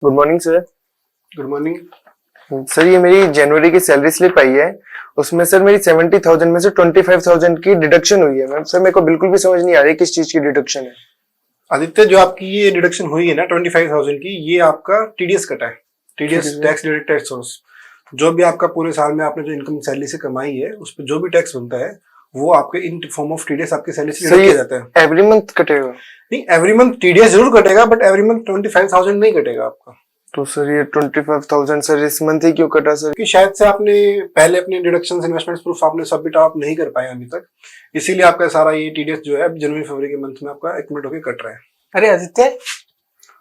Good morning sir. Good morning sir ये मेरी जनवरी की सैलरी स्लिप आई है, उसमें सर मेरी 70,000 में से 25,000 की डिडक्शन हुई है। मैम सर मेरे को बिल्कुल भी समझ नहीं आ रही किस चीज की डिडक्शन है। आदित्य, जो आपकी ये डिडक्शन हुई है ना 25,000 की, ये आपका टीडीएस कटा है। TDS tax deducted source. जो भी आपका पूरे साल में आपने जो इनकम सैलरी से कमाई है उस पर जो भी टैक्स बनता है वो आपके इन फॉर्म ऑफ टीडीएस आपकी सैलरी से डिडक्ट किया जाता है। एवरी मंथ कटेगा? नहीं, एवरी मंथ टीडीएस जरूर कटेगा, बट एवरी मंथ 25,000 नहीं कटेगा आपका। तो सर ये 25,000 सर इस मंथ ही क्यों कटा सर? कि शायद से आपने पहले अपने डिडक्शंस इन्वेस्टमेंट्स प्रूफ आपने सबमिट आप नहीं कर पाए अभी तक, इसीलिए आपका सारा ये टीडीएस जो है जनवरी फरवरी के मंथ में आपका एक्यूमुलेट होकर कट रहा है। अरे आदित्य,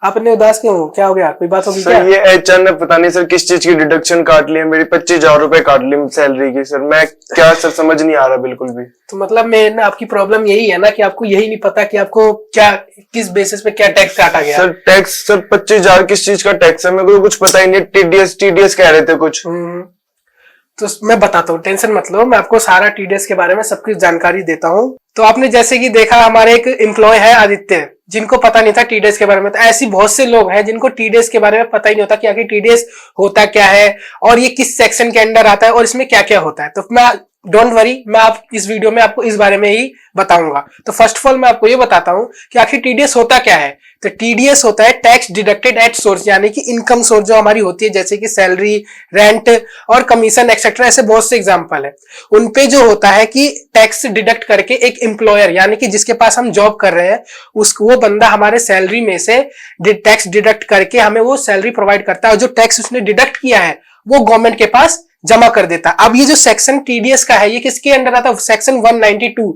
आप इतने उदास क्यों हो? क्या हो गया? कोई बात होगी क्या? सर ये अचानक पता नहीं सर किस चीज की डिडक्शन काट ली है, मेरी 25,000 रुपए काट ली सैलरी की। सर मैं क्या सर समझ नहीं आ रहा बिल्कुल भी। तो मतलब मैं ना, आपकी प्रॉब्लम यही है ना कि आपको यही नहीं पता कि आपको क्या, किस बेसिस पे क्या टैक्स काटा गया। सर टैक्स सर 25,000 किस चीज का टैक्स है, मेरे को तो कुछ पता ही नहीं। टीडीएस कह रहे थे कुछ। तो मैं बताता हूँ, टेंशन मत लो, मैं आपको सारा टीडीएस के बारे में सब कुछ जानकारी देता हूँ। तो आपने जैसे कि देखा, हमारे एक एम्प्लॉय है आदित्य, जिनको पता नहीं था टीडीएस के बारे में। तो ऐसी बहुत से लोग हैं जिनको टीडीएस के बारे में पता ही नहीं होता कि आखिर टीडीएस होता क्या है और ये किस सेक्शन के अंडर आता है और इसमें क्या क्या होता है। तो मैं, डोंट वरी, मैं आप इस वीडियो में आपको इस बारे में ही बताऊंगा। तो फर्स्ट ऑफ ऑल मैं आपको ये बताता हूँ कि आखिर टीडीएस होता क्या है। तो टीडीएस होता है टैक्स डिडक्टेड एट सोर्स, यानी कि इनकम सोर्स जो हमारी होती है, जैसे कि सैलरी, रेंट और कमीशन एक्सेट्रा, ऐसे बहुत से एग्जांपल है। उनपे जो होता है कि टैक्स डिडक्ट करके एक एम्प्लॉयर, यानी कि जिसके पास हम जॉब कर रहे हैं, वो बंदा हमारे सैलरी में से टैक्स डिडक्ट करके हमें वो सैलरी प्रोवाइड करता है, और जो टैक्स उसने डिडक्ट किया है वो गवर्नमेंट के पास जमा कर देता। अब ये जो सेक्शन टीडीएस का है, ये किसके अंडर आता है? सेक्शन 192,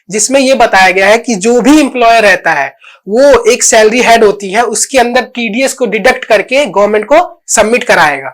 जिसमें ये बताया गया है कि जो भी एम्प्लॉयर रहता है वो एक सैलरी हेड होती है, उसके अंदर टीडीएस को डिडक्ट करके गवर्नमेंट को सबमिट कराएगा।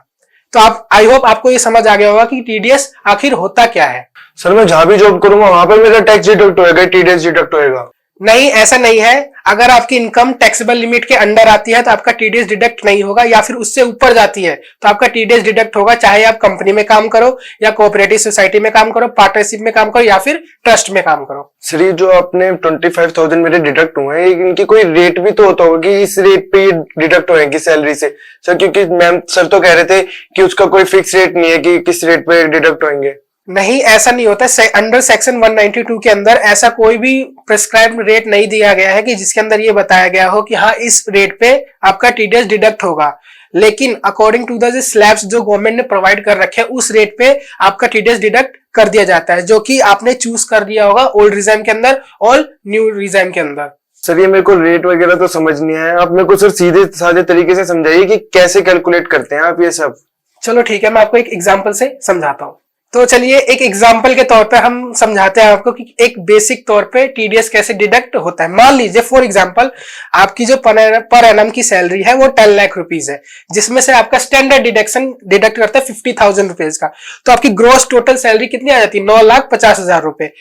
तो आप, आई होप आपको ये समझ आ गया होगा कि टीडीएस आखिर होता क्या है। सर मैं जहां भी जॉब करूंगा वहां पर मेरा टैक्स डिडक्ट होएगा, टीडीएस डिडक्ट होएगा? नहीं, ऐसा नहीं है। अगर आपकी इनकम टैक्सेबल लिमिट के अंडर आती है तो आपका टीडीएस डिडक्ट नहीं होगा, या फिर उससे ऊपर जाती है तो आपका टीडीएस डिडक्ट होगा, चाहे आप कंपनी में काम करो या कोऑपरेटिव सोसाइटी में काम करो, पार्टनरशिप में काम करो या फिर ट्रस्ट में काम करो। सर ये जो आपने 25,000 मेरे डिडक्ट हुए हैं, इनकी कोई रेट भी तो होता होगा कि इस रेट पे ये डिडक्ट होएंगे सैलरी से सर? क्योंकि मैम सर तो कह रहे थे कि उसका कोई फिक्स रेट नहीं है कि किस रेट पे डिडक्ट होंगे। नहीं, ऐसा नहीं होता। अंडर सेक्शन 192 के अंदर ऐसा कोई भी प्रिस्क्राइब्ड रेट नहीं दिया गया है कि जिसके अंदर ये बताया गया हो कि हाँ इस रेट पे आपका टीडीएस डिडक्ट होगा। लेकिन अकॉर्डिंग टू द स्लैब्स जो गवर्नमेंट ने प्रोवाइड कर रखे हैं, उस रेट पे आपका टीडीएस डिडक्ट कर दिया जाता है, जो कि आपने चूज कर दिया होगा ओल्ड रिजाइम के अंदर और न्यू रिजाइम के अंदर। सर ये मेरे को रेट वगैरह तो समझ नहीं आया, आप मेरे को सर सीधे साधे तरीके से समझाइए कि कैसे कैलकुलेट करते हैं आप ये सब। चलो ठीक है, मैं आपको एक एग्जाम्पल से समझाता हूँ। तो चलिए एक एग्जाम्पल के तौर पे हम समझाते हैं आपको कि एक बेसिक तौर पे टीडीएस कैसे डिडक्ट होता है। मान लीजिए फॉर एग्जाम्पल आपकी जो पर एनम की सैलरी है वो 10 लाख रुपीज है, जिसमें से आपका स्टैंडर्ड डिडक्शन डिडक्ट करता है 50,000 रुपीज का। तो आपकी ग्रोस टोटल सैलरी कितनी आ जाती है? 9,50,000 रुपए।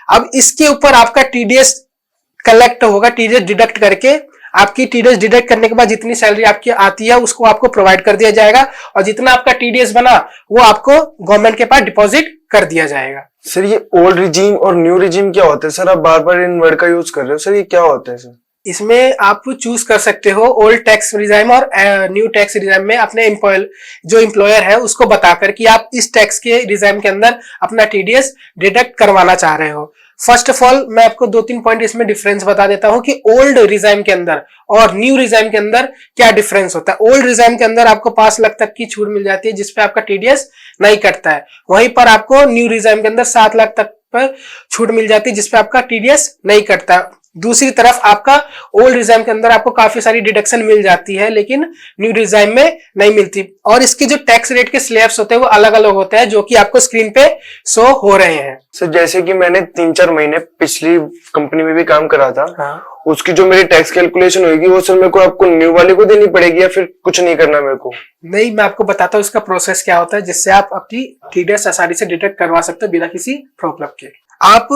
अब इसके ऊपर आपका टीडीएस कलेक्ट होगा, टीडीएस डिडक्ट करके आपकी टीडीएस डिडक्ट करने के बाद जितनी सैलरी आपकी आती है उसको आपको प्रोवाइड कर दिया जाएगा, और जितना आपका टीडीएस बना वो आपको गवर्नमेंट के पास डिपॉजिट कर दिया जाएगा। सर ये ओल्ड रिजीम और न्यू रिजीम क्या होता है सर? आप बार बार इन वर्ड का यूज कर रहे हो सर, ये क्या होता है सर? इसमें आप चूज कर सकते हो ओल्ड टैक्स रिजाइम और न्यू टैक्स रिजाइम में अपने जो एम्प्लॉयर है उसको बताकर कि आप इस टैक्स के रिजाइम के अंदर अपना टीडीएस डिडक्ट करवाना चाह रहे हो। फर्स्ट ऑफ ऑल मैं आपको 2-3 पॉइंट इसमें डिफरेंस बता देता हूं कि ओल्ड रिजाइम के अंदर और न्यू रिजाइम के अंदर क्या डिफरेंस होता है। ओल्ड रिजाइम के अंदर आपको 5 लाख तक की छूट मिल जाती है जिसपे आपका टीडीएस नहीं कटता है, वहीं पर आपको न्यू रिजाइम के अंदर 7 लाख तक पर छूट मिल जाती है जिसपे आपका टीडीएस नहीं कटता है। दूसरी तरफ आपका ओल्ड रिजाइम के अंदर आपको काफी सारी डिडक्शन मिल जाती है लेकिन न्यू रिजाइम में नहीं मिलती, और इसके जो टैक्स रेट के स्लैब्स होते हैं वो अलग अलग होते हैं, जो कि आपको स्क्रीन पे शो हो रहे हैं। सर जैसे कि मैंने 3-4 महीने पिछली कंपनी में भी काम करा था, हाँ। उसकी जो मेरी टैक्स कैलकुलेशन होगी वो सर मेरे को आपको न्यू वाले को देनी पड़ेगी या फिर कुछ नहीं करना मेरे को? नहीं, मैं आपको बताता हूँ इसका प्रोसेस क्या होता है, जिससे आप अपनी टीडीएस आसानी से डिडक्ट करवा सकते हो बिना किसी प्रॉब्लम के। आप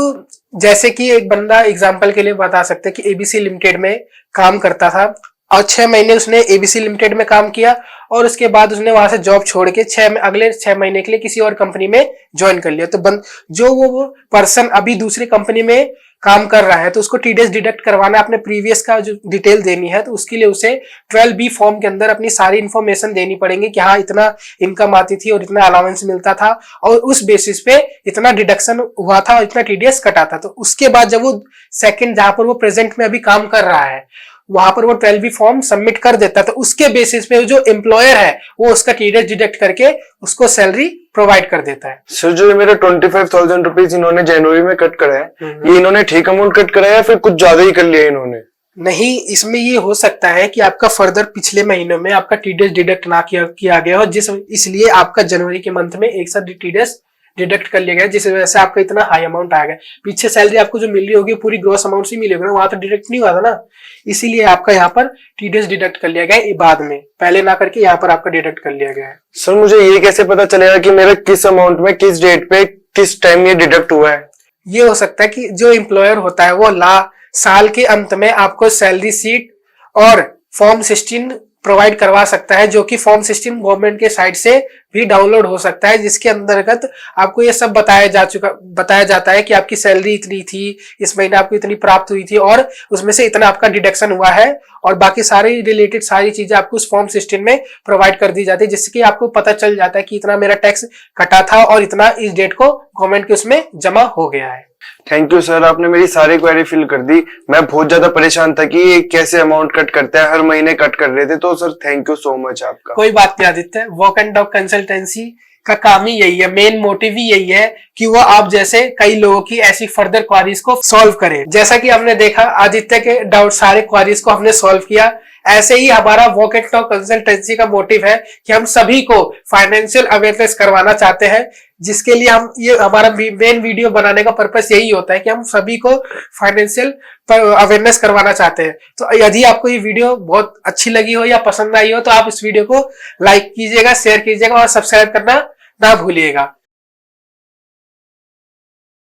जैसे कि एक बंदा एग्जांपल के लिए बता सकते हैं कि एबीसी लिमिटेड में काम करता था और 6 महीने उसने एबीसी लिमिटेड में काम किया, और उसके बाद उसने वहां से जॉब छोड़ के अगले 6 महीने के लिए किसी और कंपनी में ज्वाइन कर लिया। तो जो वो पर्सन अभी दूसरी कंपनी में काम कर रहा है तो उसको टीडीएस डिडक्ट करवाना, अपने प्रीवियस का जो डिटेल देनी है, तो उसके लिए उसे 12B फॉर्म के अंदर अपनी सारी इंफॉर्मेशन देनी पड़ेगी कि हाँ इतना इनकम आती थी और इतना अलाउंस मिलता था और उस बेसिस पे इतना डिडक्शन हुआ था और इतना टीडीएस कटा था। तो उसके बाद जब वो सेकंड जहां पर वो प्रेजेंट में अभी काम कर रहा है वहां पर वो 12B फॉर्म सबमिट कर देता है, तो उसके बेसिस पे जो एम्प्लॉयर है वो उसका टीडीएस डिडक्ट करके उसको सैलरी प्रोवाइड कर देता है। सर जो मेरा 25,000 रुपीज इन्होंने जनवरी में कट करा है, ये इन्होंने ठीक अमाउंट कट करा है या फिर कुछ ज्यादा ही कर लिया इन्होंने? नहीं, इसमें ये हो सकता है कि आपका फर्दर पिछले महीनों में आपका टीडीएस डिडक्ट ना किया गया हो, इसलिए आपका जनवरी के मंथ में एक साथ टीडीएस डिडक्ट कर लिया गया, जिस वजह से आपका इतना हाई अमाउंट आ गया। पीछे सैलरी आपको जो मिल रही होगी पूरी ग्रॉस अमाउंट से मिली होगी ना, वहां तो डिडक्ट नहीं हुआ था ना, इसीलिए आपका यहाँ पर टीडीएस डिडक्ट कर लिया गया बाद में, पहले ना करके यहाँ पर आपका डिडक्ट कर लिया गया है। सर मुझे ये कैसे पता चलेगा कि मेरा किस अमाउंट में किस डेट पे किस टाइम ये डिडक्ट हुआ है? ये हो सकता है कि जो एम्प्लॉयर होता है वो साल के अंत में आपको सैलरी शीट और फॉर्म 16 प्रोवाइड करवा सकता है, जो कि फॉर्म 16 गवर्नमेंट के साइट से भी डाउनलोड हो सकता है, जिसके अंतर्गत आपको ये सब बताया जाता है कि आपकी सैलरी इतनी थी, इस महीने आपको इतनी प्राप्त हुई थी और उसमें से इतना आपका डिडक्शन हुआ है, और बाकी सारी रिलेटेड सारी चीजें आपको उस फॉर्म 16 में प्रोवाइड कर दी जाती है, जिससे कि आपको पता चल जाता है कि इतना मेरा टैक्स कटा था और इतना इस डेट को गवर्नमेंट के उसमें जमा हो गया है। थैंक यू सर, आपने मेरी सारी क्वेरी फिल कर दी। मैं बहुत ज्यादा परेशान था कि ये कैसे अमाउंट कट करता है, हर महीने कट कर रहे थे, तो sir thank you so much आपका। कोई बात नहीं Aditya, walk and talk consultancy का काम ही यही है, मेन मोटिव ही यही है कि वो आप जैसे कई लोगों की ऐसी फर्दर क्वारीज को सॉल्व करे। जैसा कि हमने देखा आदित्य के डाउट सारे क्वारीज को हमने सॉल्व किया, ऐसे ही हमारा वॉक एंड टॉक कंसल्टेंसी का मोटिव है कि हम सभी को फाइनेंशियल अवेयरनेस करवाना चाहते हैं, जिसके लिए हम ये हमारा मेन वीडियो बनाने का पर्पस यही होता है कि हम सभी को फाइनेंशियल अवेयरनेस करवाना चाहते हैं। तो यदि आपको ये वीडियो बहुत अच्छी लगी हो या पसंद आई हो तो आप इस वीडियो को लाइक कीजिएगा, शेयर कीजिएगा और सब्सक्राइब करना ना भूलिएगा।